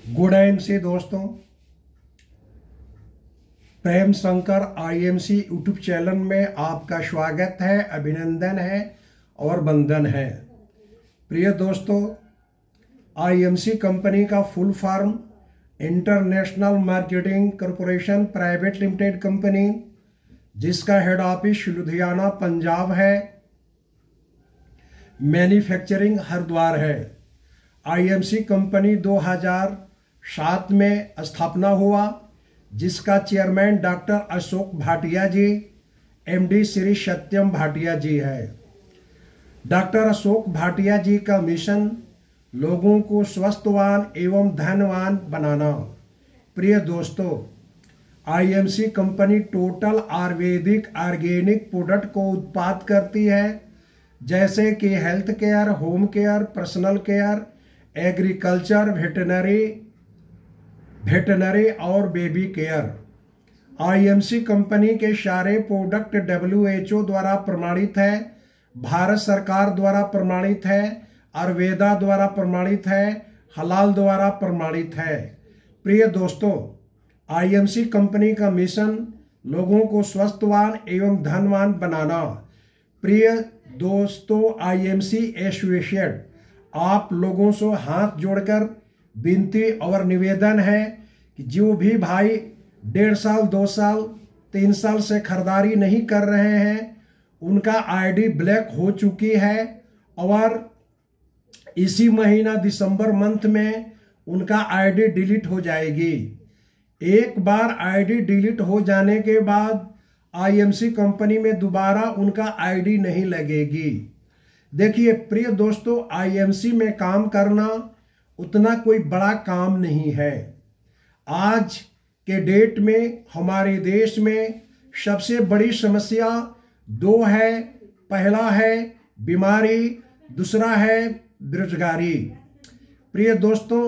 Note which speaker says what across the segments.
Speaker 1: Good MC दोस्तों, Prem Shankar IMC YouTube channel में आपका स्वागत है, अभिनंदन है और वंदन है। प्रिय दोस्तों, आईएमसी कंपनी का full form international marketing corporation private limited company, जिसका हेड ऑफिस लुधियाना पंजाब है, मैन्युफैक्चरिंग हरिद्वार है। आईएमसी कंपनी 2007 में स्थापना हुआ, जिसका चेयरमैन डॉक्टर अशोक भाटिया जी, एमडी श्री सत्यम भाटिया जी है। डॉक्टर अशोक भाटिया जी का मिशन लोगों को स्वस्थवान एवं धनवान बनाना। प्रिय दोस्तों, IMC company total Ayurvedic organic product को उत्पाद करती है, जैसे कि health care, home care, personal care, agriculture, veterinary और बेबी केयर। आईएमसी कंपनी के सारे प्रोडक्ट WHO द्वारा प्रमाणित है, भारत सरकार द्वारा प्रमाणित है, आयुर्वेदा द्वारा प्रमाणित है, हलाल द्वारा प्रमाणित है। प्रिय दोस्तों, आईएमसी कंपनी का मिशन लोगों को स्वस्थवान एवं धनवान बनाना। प्रिय दोस्तों, आईएमसी एसोसिएट आप लोगों से हाथ जोड़कर विनती और निवेदन है कि जो भी भाई 1.5 साल, 2 साल, 3 साल से खरीदारी नहीं कर रहे हैं, उनका आईडी ब्लैक हो चुकी है और इसी महीना दिसंबर मंथ में उनका आईडी डिलीट हो जाएगी। एक बार आईडी डिलीट हो जाने के बाद आईएमसी कंपनी में दोबारा उनका आईडी नहीं लगेगी। देखिए प्रिय दोस्तों, आईएमसी में काम करना उतना कोई बड़ा काम नहीं है। आज के डेट में हमारे देश में सबसे बड़ी समस्या 2 है। पहला है बीमारी, दूसरा है बेरोजगारी। प्रिय दोस्तों,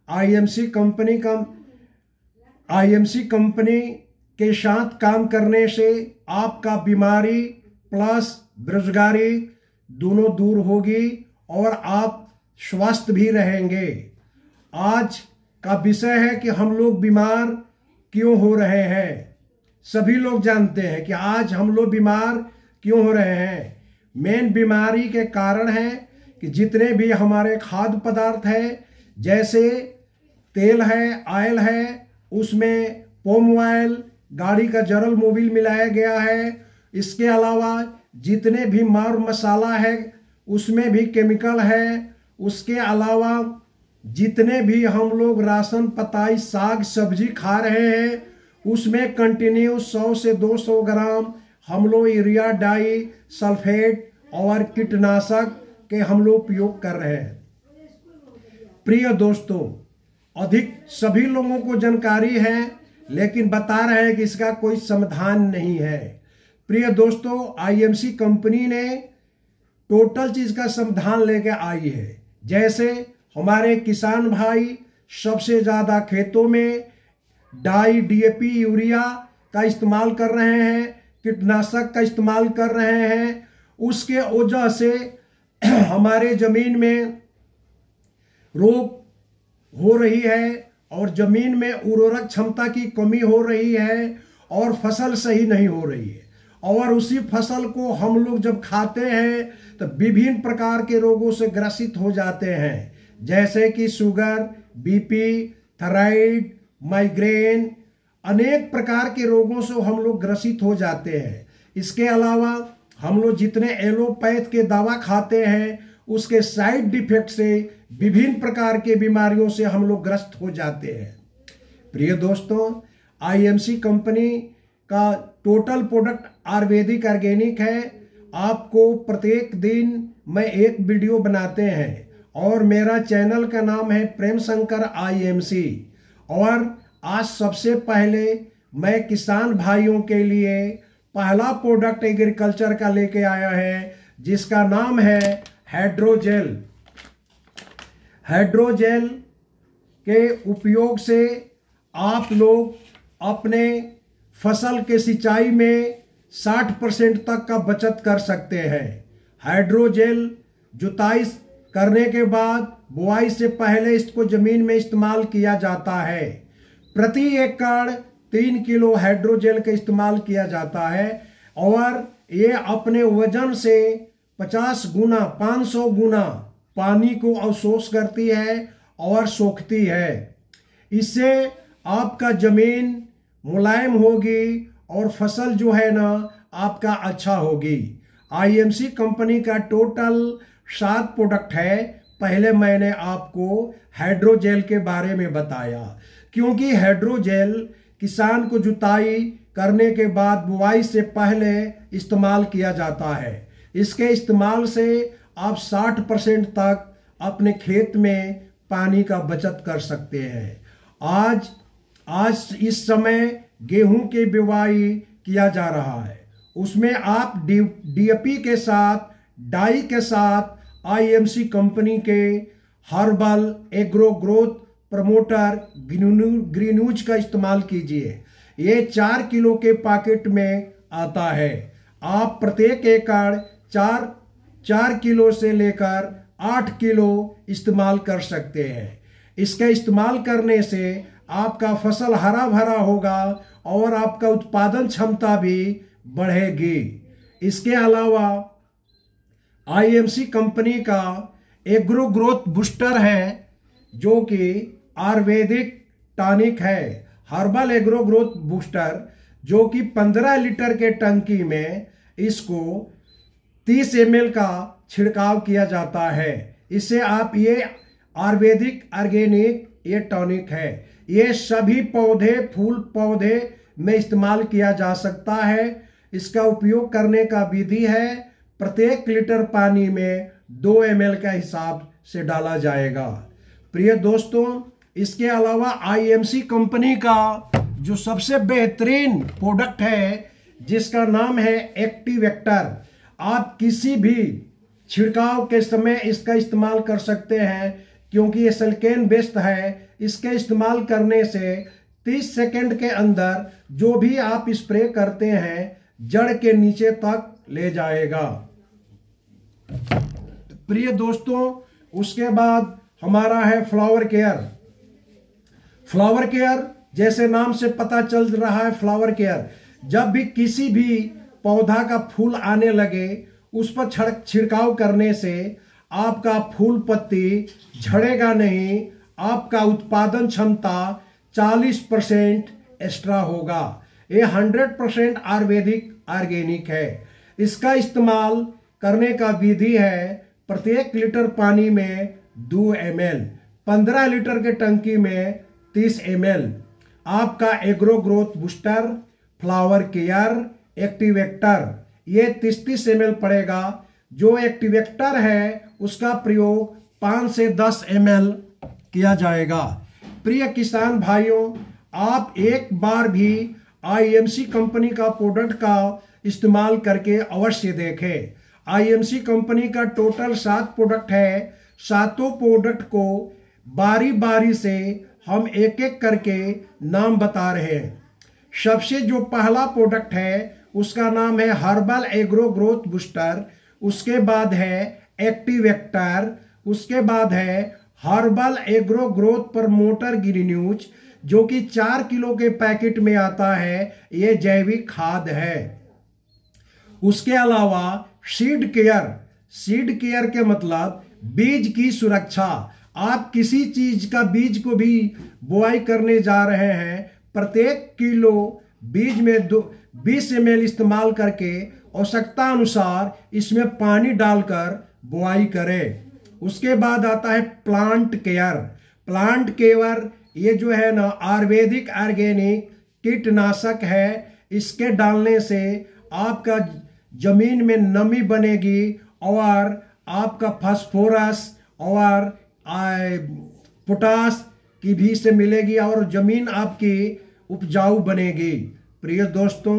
Speaker 1: आईएमसी कंपनी के साथ काम करने से आपका बीमारी प्लस बेरोजगारी दोनों दूर होगी और आप स्वस्थ भी रहेंगे। आज का विषय है कि हम लोग बीमार क्यों हो रहे हैं। सभी लोग जानते हैं कि आज हम लोग बीमार क्यों हो रहे हैं। मेन बीमारी के कारण है कि जितने भी हमारे खाद्य पदार्थ है, जैसे तेल है, ऑयल है, उसमें पॉम ऑयल, गाड़ी का जरल मोबिल मिलाया गया है। इसके अलावा जितने भी मार मसाला है उसमें भी केमिकल है। उसके अलावा जितने भी हम लोग राशन पताई साग सब्जी खा रहे हैं, उसमें कंटिन्यू 100 से 200 ग्राम हम लोग यूरिया, डाई, सल्फेट और कीटनाशक के हम लोग उपयोग कर रहे हैं। प्रिय दोस्तों, अधिक सभी लोगों को जानकारी है, लेकिन बता रहे हैं कि इसका कोई समाधान नहीं है। प्रिय दोस्तों, आईएमसी कंपनी ने टोटल चीज का समाधान लेके आई है। जैसे हमारे किसान भाई सबसे ज्यादा खेतों में डाई, DAP, यूरिया का इस्तेमाल कर रहे हैं, कीटनाशक का इस्तेमाल कर रहे हैं। उसके वजह से हमारे जमीन में रोग हो रही है और जमीन में उर्वरक क्षमता की कमी हो रही है और फसल सही नहीं हो रही है। और उसी फसल को हम लोग जब खाते हैं तो विभिन्न प्रकार के रोगों से ग्रसित हो जाते हैं, जैसे कि शुगर, BP, थायराइड, माइग्रेन, अनेक प्रकार के रोगों से हम लोग ग्रसित हो जाते हैं। इसके अलावा हम लोग जितने एलोपैथ के दवा खाते हैं, उसके साइड इफेक्ट से विभिन्न प्रकार के बीमारियों से हम लोग ग्रस्त हो जाते हैं। प्रिय दोस्तों, आईएमसी कंपनी का टोटल प्रोडक्ट आयुर्वेदिक ऑर्गेनिक है। आपको प्रत्येक दिन मैं एक वीडियो बनाते हैं और मेरा चैनल का नाम है प्रेम शंकर आईएमसी। और आज सबसे पहले मैं किसान भाइयों के लिए पहला प्रोडक्ट एग्रीकल्चर का लेके आया है, जिसका नाम है हाइड्रोजेल। हाइड्रोजेल के उपयोग से आप लोग अपने फसल के सिंचाई में 60% तक का बचत कर सकते हैं। हाइड्रोजेल जुताई करने के बाद बुआई से पहले इसको जमीन में इस्तेमाल किया जाता है। प्रति एकड़ 3 किलो हाइड्रोजेल का इस्तेमाल किया जाता है और ये अपने वजन से 50 गुना 500 गुना पानी को अवशोष करती है और सोखती है। इससे आपका जमीन मुलायम होगी और फसल जो है ना आपका अच्छा होगी। आईएमसी कंपनी का टोटल 7 प्रोडक्ट है। पहले मैंने आपको हाइड्रोजेल के बारे में बताया, क्योंकि हाइड्रोजेल किसान को जुताई करने के बाद बुआई से पहले इस्तेमाल किया जाता है। इसके इस्तेमाल से आप 60% तक अपने खेत में पानी का बचत कर सकते हैं। आज इस समय गेहूं की बुवाई किया जा रहा है, उसमें आप डीएपी के साथ डाई के साथ आईएमसी कंपनी के हर्बल एग्रो ग्रोथ प्रमोटर ग्रीनूज का इस्तेमाल कीजिए। ये 4 किलो के पैकेट में आता है। आप प्रत्येक एकड़ 4 किलो से लेकर 8 किलो इस्तेमाल कर सकते हैं। इसका इस्तेमाल करने से आपका फसल हरा भरा होगा और आपका उत्पादन क्षमता भी बढ़ेगी। इसके अलावा आईएमसी कंपनी का एग्रो ग्रोथ बूस्टर है, जो कि आयुर्वेदिक टॉनिक है। हर्बल एग्रो ग्रोथ बूस्टर, जो कि 15 लीटर के टंकी में इसको 30 ml का छिड़काव किया जाता है। इससे आप ये आयुर्वेदिक ऑर्गेनिक ये टॉनिक है। ये सभी पौधे फूल पौधे में इस्तेमाल किया जा सकता है। इसका उपयोग करने का विधि है, प्रत्येक लीटर पानी में 2 ml का हिसाब से डाला जाएगा। प्रिय दोस्तों, इसके अलावा आईएमसी कंपनी का जो सबसे बेहतरीन प्रोडक्ट है, जिसका नाम है एक्टिवेक्टर, आप किसी भी छिड़काव के समय इसका इस्तेमाल कर सकते हैं, क्योंकि ये सल्केन बेस्ड है। इसके इस्तेमाल करने से 30 सेकंड के अंदर जो भी आप स्प्रे करते हैं जड़ के नीचे तक ले जाएगा। प्रिय दोस्तों, उसके बाद हमारा है फ्लावर केयर। फ्लावर केयर, जैसे नाम से पता चल रहा है, फ्लावर केयर, जब भी किसी भी पौधा का फूल आने लगे उस पर छिड़काव करने से आपका फूल पत्ती झड़ेगा नहीं, आपका उत्पादन क्षमता 40% एक्स्ट्रा होगा। ये 100% आयुर्वेदिक ऑर्गेनिक है। इसका इस्तेमाल करने का विधि है, प्रत्येक लीटर पानी में 2 ml, 15 लीटर के टंकी में 30 ml। आपका agro growth booster, flower care, activator, ये 30 ml पड़ेगा। जो एक्टिवेक्टर है उसका प्रयोग 5 से 10 ml किया जाएगा। प्रिय किसान भाइयों, आप एक बार भी आईएमसी कंपनी का प्रोडक्ट का इस्तेमाल करके अवश्य देखें। आईएमसी कंपनी का टोटल 7 प्रोडक्ट है। 7 प्रोडक्ट को बारी बारी से हम एक एक करके नाम बता रहे हैं। सबसे जो पहला प्रोडक्ट है उसका नाम है हर्बल एग्रो ग्रोथ बूस्टर, उसके बाद है एक्टिवेक्टर, उसके बाद है हर्बल एग्रो ग्रोथ प्रमोटर ग्रीनूज, जो कि 4 किलो के पैकेट में आता है। ये जैविक खाद है। उसके अलावा सीड केयर, सीड केयर के मतलब बीज की सुरक्षा। आप किसी चीज का बीज को भी बुआई करने जा रहे हैं, प्रत्येक किलो बीज में 20 ml इस्तेमाल करके आवश्यकता अनुसार इसमें पानी डालकर बुआई करें। उसके बाद आता है प्लांट केयर। प्लांट केयर ये जो है ना आयुर्वेदिक ऑर्गेनिक कीटनाशक है। इसके डालने से आपका जमीन में नमी बनेगी और आपका फास्फोरस और पोटास की भी से मिलेगी और जमीन आपकी उपजाऊ बनेगी। प्रिय दोस्तों,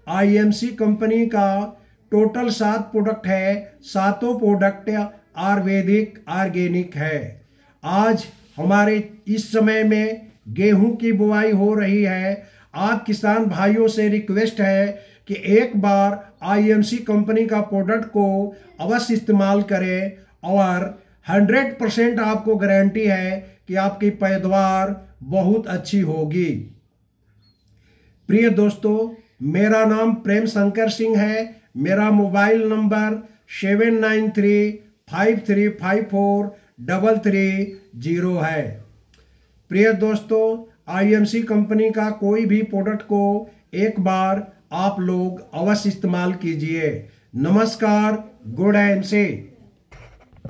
Speaker 1: आईएमसी कंपनी का टोटल 7 प्रोडक्ट है। 7 प्रोडक्ट आयुर्वेदिक ऑर्गेनिक है। आज हमारे इस समय में गेहूं की बुआई हो रही है। आप किसान भाइयों से रिक्वेस्ट है कि एक बार आईएमसी कंपनी का प्रोडक्ट को अवश्य इस्तेमाल करें और 100% आपको गारंटी है कि आपकी पैदावार बहुत अच्छी होगी। प्रिय दोस्तों, मेरा नाम प्रेम शंकर सिंह है। मेरा मोबाइल नंबर 7935354330 है। प्रिय दोस्तों, IMC कंपनी का कोई भी प्रोडक्ट को एक बार आप लोग अवश्य इस्तेमाल कीजिए। नमस्कार, गुड एंड से।